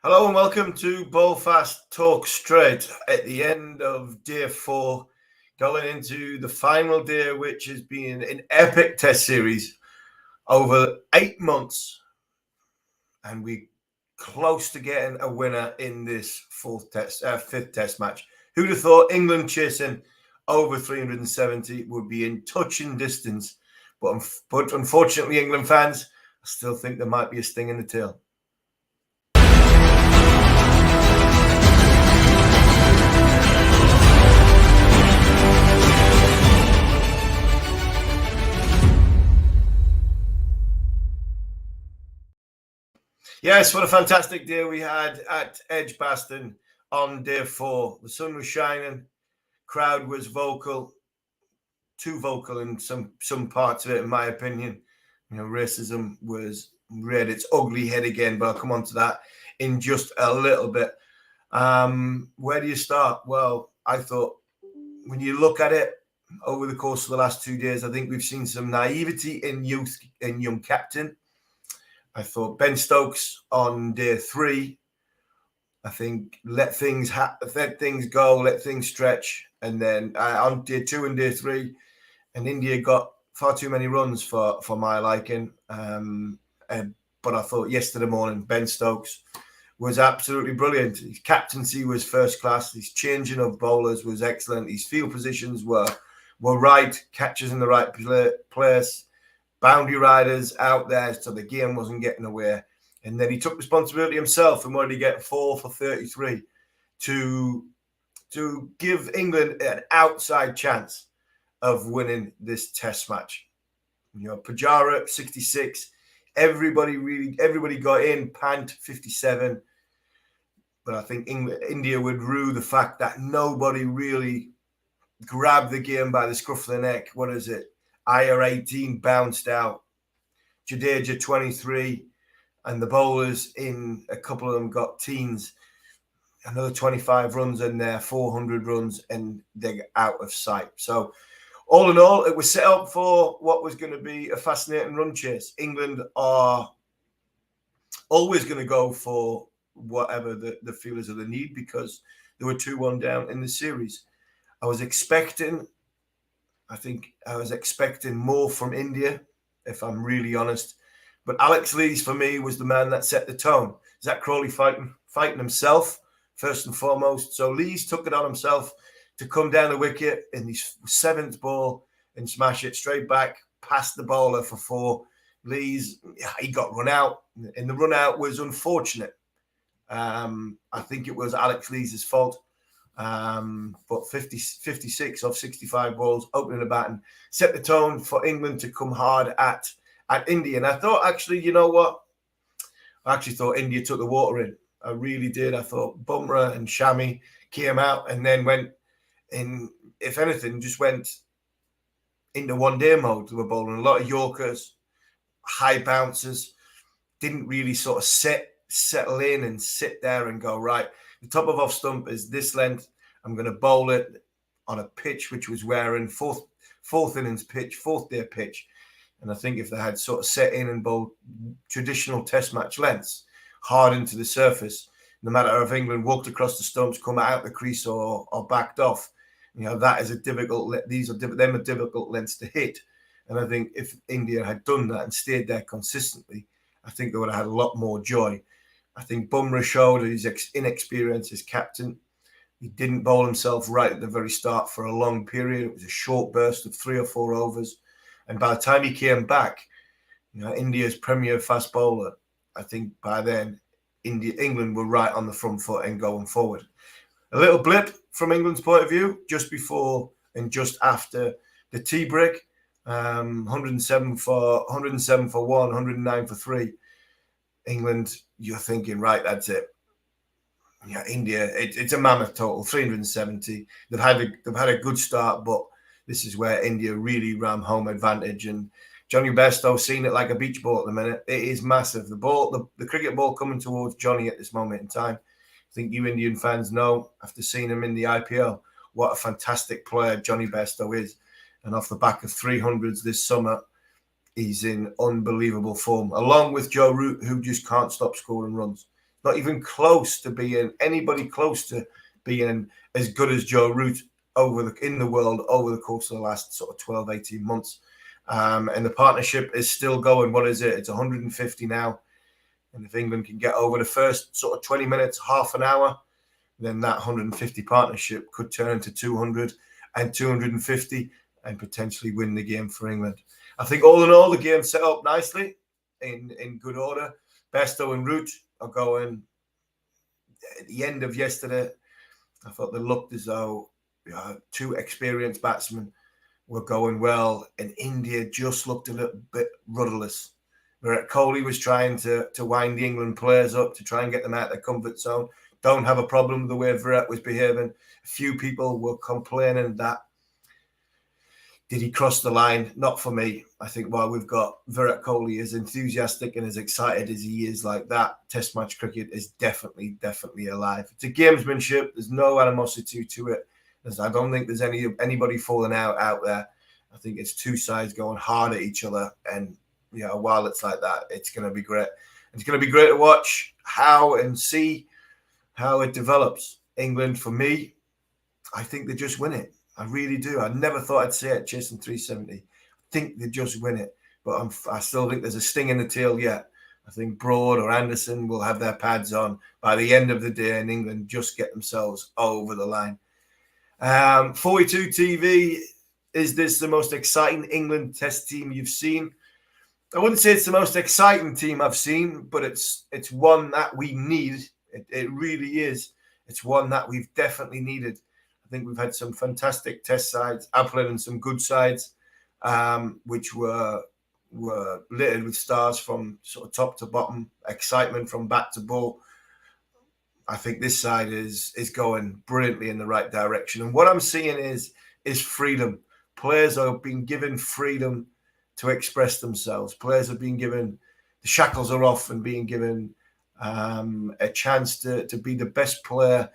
Hello and welcome to Ballfast Talk Straight at the end of day 4, going into the final day, which has been an epic test series over 8 months, and we're close to getting a winner in this fifth test match. Who'd have thought England chasing over 370 would be in touching distance, but unfortunately, England fans, I still think there might be a sting in the tail. Yes, what a fantastic day we had at Edgbaston on day 4. The sun was shining, crowd was vocal, too vocal in some parts of it, in my opinion. Racism was reared its ugly head again, but I'll come on to that in just a little bit. Where do you start? Well, I thought when you look at it over the course of the last 2 days, I think we've seen some naivety in young captain. I thought Ben Stokes on day 3, I think let things go, let things stretch. And then on day 2 and day 3, and India got far too many runs for my liking. But I thought yesterday morning, Ben Stokes was absolutely brilliant. His captaincy was first class. His changing of bowlers was excellent. His field positions were right, catches in the right place. Boundary riders out there, so the game wasn't getting away. And then he took responsibility himself and wanted to get 4 for 33 to give England an outside chance of winning this test match. Pujara 66, everybody got in, Pant 57. But I think India would rue the fact that nobody really grabbed the game by the scruff of the neck. What is it? Iyer 18 bounced out, Jadeja 23, and the bowlers in a couple of them got teens. Another 25 runs in there, 400 runs, and they're out of sight. So all in all, it was set up for what was going to be a fascinating run chase. England are always going to go for whatever the feelers of the need because they were 2-1 down in the series. I was expecting more from India, if I'm really honest. But Alex Lees, for me, was the man that set the tone. Zach Crawley fighting himself, first and foremost. So Lees took it on himself to come down the wicket in his 7th ball and smash it straight back past the bowler for 4. Lees, he got run out, and the run out was unfortunate. I think it was Alex Lees' fault. But 56 of 65 balls, opening the batting, set the tone for England to come hard at India. And I thought, actually, you know what? I actually thought India took the water in. I really did. I thought Bumrah and Shami came out and then went in, if anything, just went into one-day mode. They were bowling a lot of Yorkers, high bouncers, didn't really sort of settle in and sit there and go, right, the top of off stump is this length. I'm going to bowl it on a pitch which was wearing fourth innings pitch, 4th day pitch. And I think if they had sort of set in and bowled traditional test match lengths hard into the surface, no matter if England walked across the stumps, come out the crease or backed off, that is a difficult. These are difficult lengths to hit. And I think if India had done that and stayed there consistently, I think they would have had a lot more joy. I think Bumrah showed his inexperience as captain. He didn't bowl himself right at the very start for a long period. It was a short burst of 3 or 4 overs. And by the time he came back, India's premier fast bowler, I think by then, England were right on the front foot and going forward. A little blip from England's point of view, just before and just after the tea break. 107 for 1 109 for 3. England, you're thinking, right, that's it. India, it's a mammoth total, 370. They've had a good start, but this is where India really ram home advantage. And Johnny Bairstow's seen it like a beach ball at the minute. It is massive. The cricket ball coming towards Johnny at this moment in time. I think you Indian fans know, after seeing him in the IPL, what a fantastic player Johnny Bairstow is. And off the back of 300s this summer, he's in unbelievable form, along with Joe Root, who just can't stop scoring runs. Not even close to being anybody close to being as good as Joe Root in the world over the course of the last sort of 12, 18 months. And the partnership is still going. What is it? It's 150 now. And if England can get over the first sort of 20 minutes, half an hour, then that 150 partnership could turn into 200 and 250 and potentially win the game for England. I think all in all, the game set up nicely in good order. Bairstow and Root are going at the end of yesterday. I thought they looked as though two experienced batsmen were going well, and India just looked a little bit rudderless. Virat Kohli was trying to wind the England players up to try and get them out of their comfort zone. Don't have a problem with the way Virat was behaving. A few people were complaining that did he cross the line? Not for me. I think while we've got Virat Kohli as enthusiastic and as excited as he is like that, Test match cricket is definitely alive. It's a gamesmanship. There's no animosity to it. I don't think there's anybody falling out there. I think it's two sides going hard at each other. And, while it's like that, it's going to be great. It's going to be great to watch and see how it develops. England, for me, I think they just win it. I really do. I never thought I'd say it chasing 370. I think they just win it. But I still think there's a sting in the tail yet. I think Broad or Anderson will have their pads on by the end of the day, and England just get themselves over the line. 42 TV, is this the most exciting England Test team you've seen? I wouldn't say it's the most exciting team I've seen, but it's one that we need. It really is. It's one that we've definitely needed. I think we've had some fantastic Test sides. I've played in some good sides, which were littered with stars from sort of top to bottom, excitement from bat to ball. I think this side is going brilliantly in the right direction. And what I'm seeing is freedom. Players are being given freedom to express themselves. Players are being given, the shackles are off and being given a chance to be the best player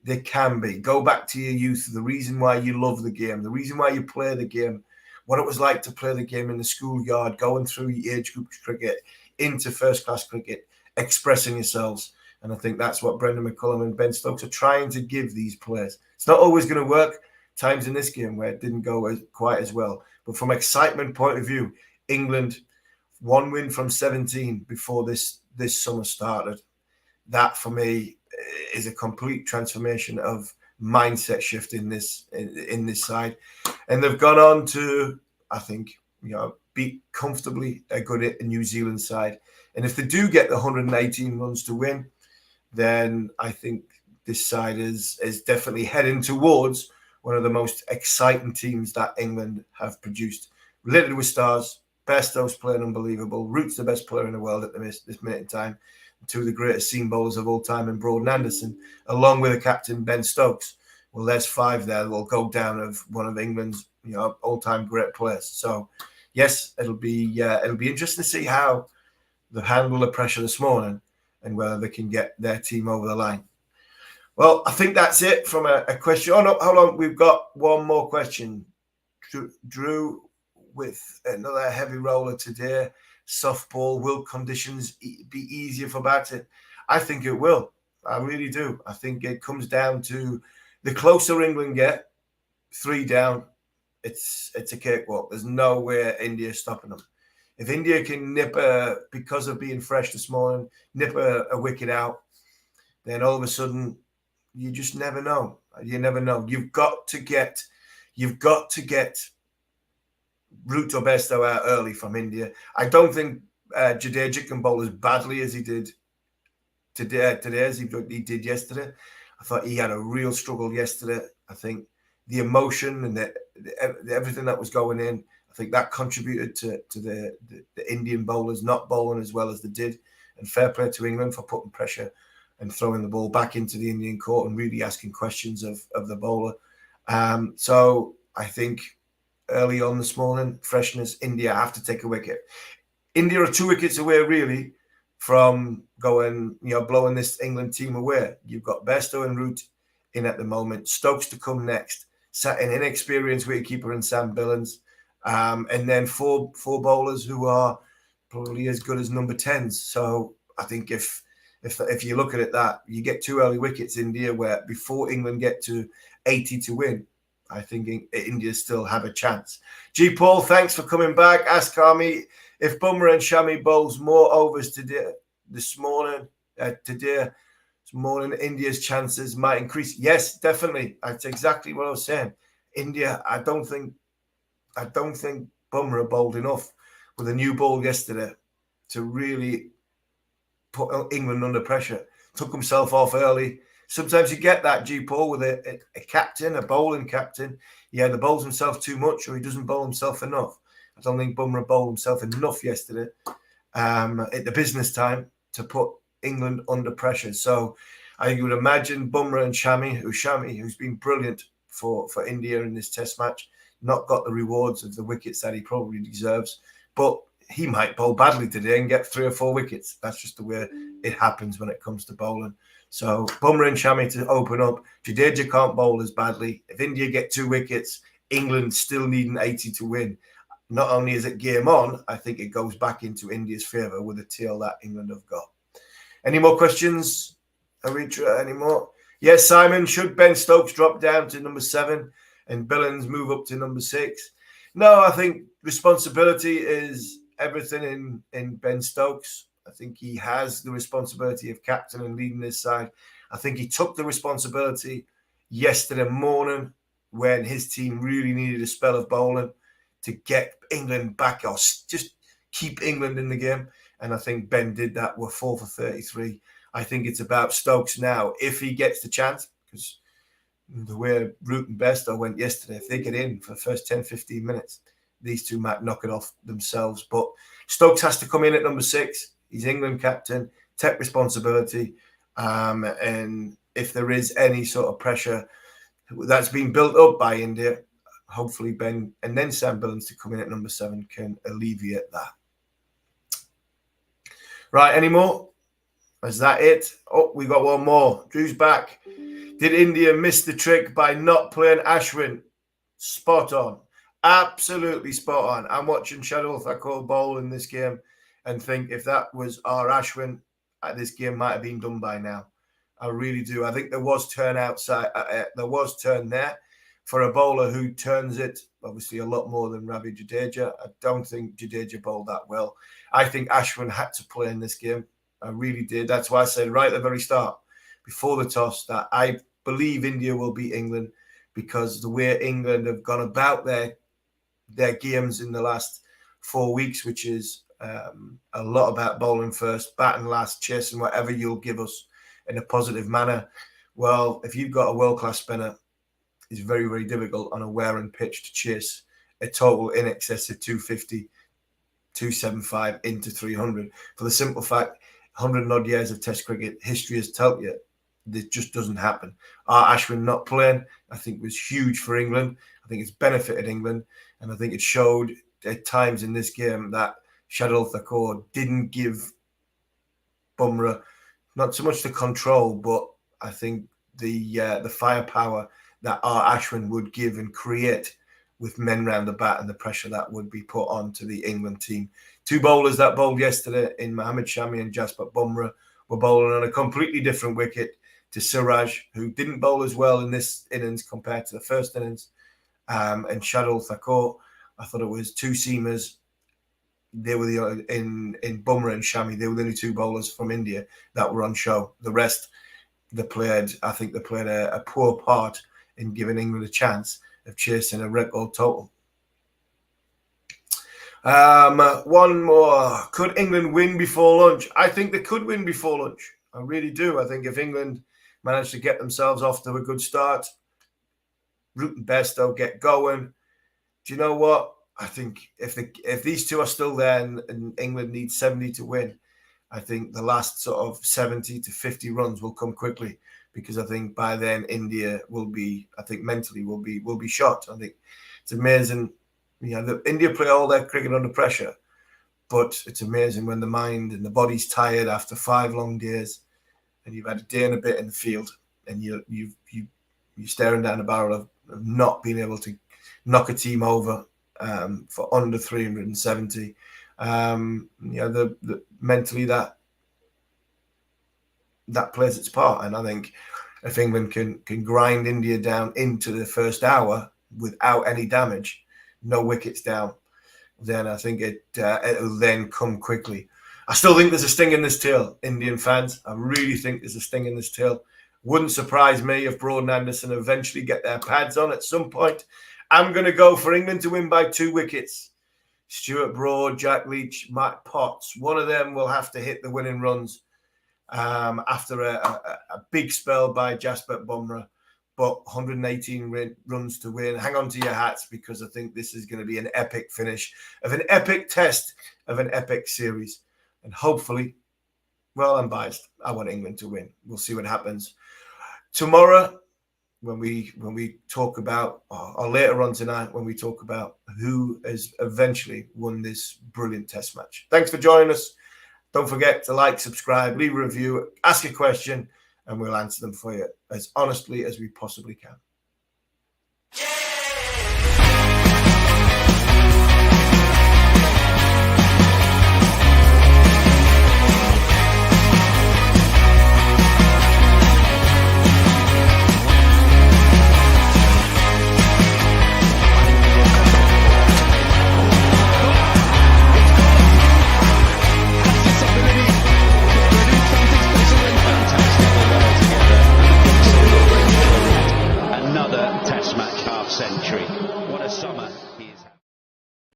they can be. Go back to your youth, the reason why you love the game, the reason why you play the game, what it was like to play the game in the schoolyard, going through your age group cricket into first-class cricket, expressing yourselves. And I think that's what Brendan McCullum and Ben Stokes are trying to give these players. It's not always going to work. Times in this game where it didn't go quite as well. But from excitement point of view, England, one win from 17 before this summer started. That, for me, is a complete transformation of mindset shift in this side. And they've gone on to, I think, beat comfortably a good New Zealand side. And if they do get the 118 runs to win, then I think this side is definitely heading towards one of the most exciting teams that England have produced. Littered with stars. Bairstow's playing unbelievable. Root's the best player in the world at this minute in time. Two of the greatest seam bowlers of all time in Broad and Anderson, along with the captain Ben Stokes. Well, there's five there that will go down of one of England's all-time great players. So, yes, it'll be interesting to see how they handle the pressure this morning and whether they can get their team over the line. Well, I think that's it from a question. Oh, no, hold on. We've got one more question. Drew, with another heavy roller today, softball, will conditions be easier for batting? I think it will. I really do. I think it comes down to the closer England get, 3 down, it's a cakewalk. There's no way India's stopping them. If India can nip because of being fresh this morning, nip a wicket out, then all of a sudden you just never know. You never know. You've got to get Root or Bairstow out early from India. I don't think Jadeja can bowl as badly as he did today as he did yesterday. I thought he had a real struggle yesterday. I think the emotion and everything that was going in, I think that contributed to the Indian bowlers not bowling as well as they did. And fair play to England for putting pressure and throwing the ball back into the Indian court and really asking questions of the bowler. So I think early on this morning, freshness, India have to take a wicket. India are 2 wickets away, really, from going, blowing this England team away. You've got Bairstow and Root in at the moment. Stokes to come next. An inexperienced wicketkeeper in Sam Billings. And then four bowlers who are probably as good as number 10s. So I think if If you look at it, that you get 2 early wickets, India, where before England get to 80 to win, I think India still have a chance. G. Paul, thanks for coming back. Ask Army if Bumrah and Shami bowls more overs today, this morning, India's chances might increase. Yes, definitely. That's exactly what I was saying. India, I don't think Bumrah bowled enough with a new ball yesterday to really put England under pressure. Took himself off early. Sometimes you get that, G. Paul, with a captain, a bowling captain. He either bowls himself too much or he doesn't bowl himself enough. I don't think Bumrah bowled himself enough yesterday at the business time to put England under pressure. So I would imagine Bumrah and Shami, who's been brilliant for India in this test match, not got the rewards of the wickets that he probably deserves. But he might bowl badly today and get 3 or 4 wickets. That's just the way it happens when it comes to bowling. So Bumrah and Shami to open up. Jadeja can't bowl as badly. If India get 2 wickets, England still need an 80 to win. Not only is it game on, I think it goes back into India's favour with the tail that England have got. Any more questions, Aritra? Any more? Yes, Simon, should Ben Stokes drop down to number 7 and Billings move up to number 6? No, I think responsibility is everything in Ben Stokes. I think he has the responsibility of captain and leading this side. I think he took the responsibility yesterday morning when his team really needed a spell of bowling to get England back or just keep England in the game. And I think Ben did that. We're 4 for 33. I think it's about Stokes now. If he gets the chance, because the way Root and Bairstow went yesterday, if they get in for the first 10, 15 minutes, these two might knock it off themselves. But Stokes has to come in at number 6. He's England captain, take responsibility. And if there is any sort of pressure that's been built up by India, hopefully Ben and then Sam Billings to come in at number 7 can alleviate that. Right, any more? Is that it? Oh, we got one more. Drew's back. Did India miss the trick by not playing Ashwin? Spot on. Absolutely spot on. I'm watching Shardul Thakur bowl in this game and think if that was our Ashwin, this game might have been done by now. I really do. I think there was turn outside. There was turn there for a bowler who turns it obviously a lot more than Ravi Jadeja. I don't think Jadeja bowled that well. I think Ashwin had to play in this game. I really did. That's why I said right at the very start, before the toss, that I believe India will beat England because the way England have gone about their games in the last 4 weeks, which is a lot about bowling first, batting last, chasing whatever you'll give us in a positive manner. Well, if you've got a world-class spinner, it's very, very difficult on a wearing pitch to chase a total in excess of 250, 275 into 300. For the simple fact, 100 and odd years of Test cricket history has told you this just doesn't happen. Our Ashwin not playing, I think, was huge for England. I think it's benefited England. And I think it showed at times in this game that Shardul Thakur didn't give Bumrah not so much the control, but I think the firepower that our Ashwin would give and create with men round the bat and the pressure that would be put on to the England team. 2 bowlers that bowled yesterday in Mohammad Shami and Jasprit Bumrah were bowling on a completely different wicket to Siraj, who didn't bowl as well in this innings compared to the first innings. And Shardul Thakur, I thought it was 2 seamers. They were in Bumrah and Shami. They were the only 2 bowlers from India that were on show. The rest, they played a poor part in giving England a chance of chasing a record total. One more. Could England win before lunch? I think they could win before lunch. I really do. I think if England manage to get themselves off to a good start, Root and Bairstow get going. Do you know what? I think if these 2 are still there and England needs 70 to win, I think the last sort of 70 to 50 runs will come quickly because I think by then India will be, I think mentally will be shot. I think it's amazing. India play all their cricket under pressure, but it's amazing when the mind and the body's tired after 5 long days and you've had a day and a bit in the field and you're staring down the barrel of not being able to knock a team over for under 370. Mentally that that plays its part. And I think if England can grind India down into the first hour without any damage, no wickets down, then I think it'll then come quickly. I still think there's a sting in this tail, Indian fans. I really think there's a sting in this tail. Wouldn't surprise me if Broad and Anderson eventually get their pads on at some point. I'm going to go for England to win by 2 wickets. Stuart Broad, Jack Leach, Matt Potts. One of them will have to hit the winning runs after a big spell by Jasprit Bumrah. But 118 runs to win. Hang on to your hats, because I think this is going to be an epic finish of an epic test of an epic series. And hopefully, well, I'm biased. I want England to win. We'll see what happens. Tomorrow, when we talk about, or later on tonight, when we talk about who has eventually won this brilliant test match. Thanks for joining us. Don't forget to like, subscribe, leave a review, ask a question, and we'll answer them for you as honestly as we possibly can.